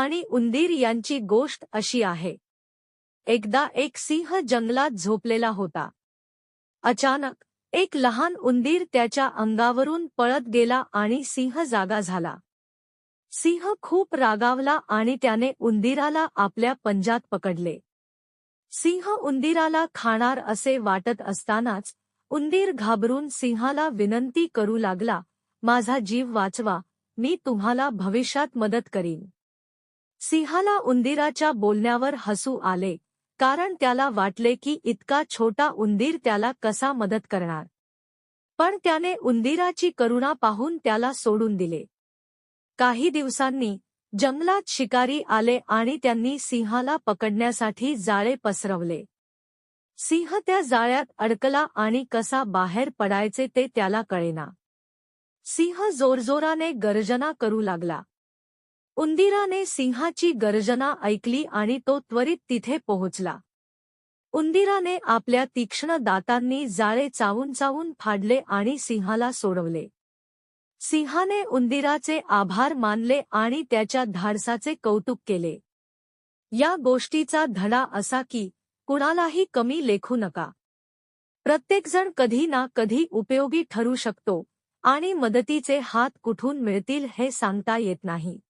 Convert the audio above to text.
आणि उंदीर यांची गोष्ट अशी आहे. एकदा एक सिंह जंगलात झोपलेला होता. अचानक एक लहान उंदीर त्याच्या अंगावरून पळत गेला आणि सिंह जागा झाला. सिंह खूप रागावला आणि त्याने उंदीराला आपल्या पंजात पकडले. सिंह उंदीराला खाणार असे वाटत असतानाच उंदीर घाबरून सिंहाला विनंती करू लागला, माझा जीव वाचवा, मी तुम्हाला भविष्यात मदत करीन. सिंहाला उंदीराच्या बोलण्यावर हसू आले, कारण त्याला वाटले की इतका छोटा उंदीर त्याला कसा मदत करणार. पण त्याने उंदीराची करुणा पाहून त्याला सोडून दिले. काही दिवसांनी जंगलात शिकारी आले आणि त्यांनी सिंहाला पकडण्यासाठी जाळे पसरवले. सिंह त्या जाळ्यात अडकला आणि कसा बाहेर पडायचे ते त्याला कळेना. सिंह जोरजोराने गर्जना करू लागला. उंदीराने सिंहाची गर्जना ऐकली आणि तो त्वरित तिथे पोहोचला. उंदीराने आपल्या तीक्ष्ण दातांनी जाळे चावून चावून फाडले आणि सिंहाला सोडवले. सिंहाने उंदीराचे आभार मानले आणि त्याच्या धाडसाचे कौतुक केले. या गोष्टीचा धडा असा की कुणालाही कमी लेखू नका. प्रत्येकजण कधी ना कधी उपयोगी ठरू शकतो आणि मदतीचे हात कुठून मिळतील हे सांगता येत नाही.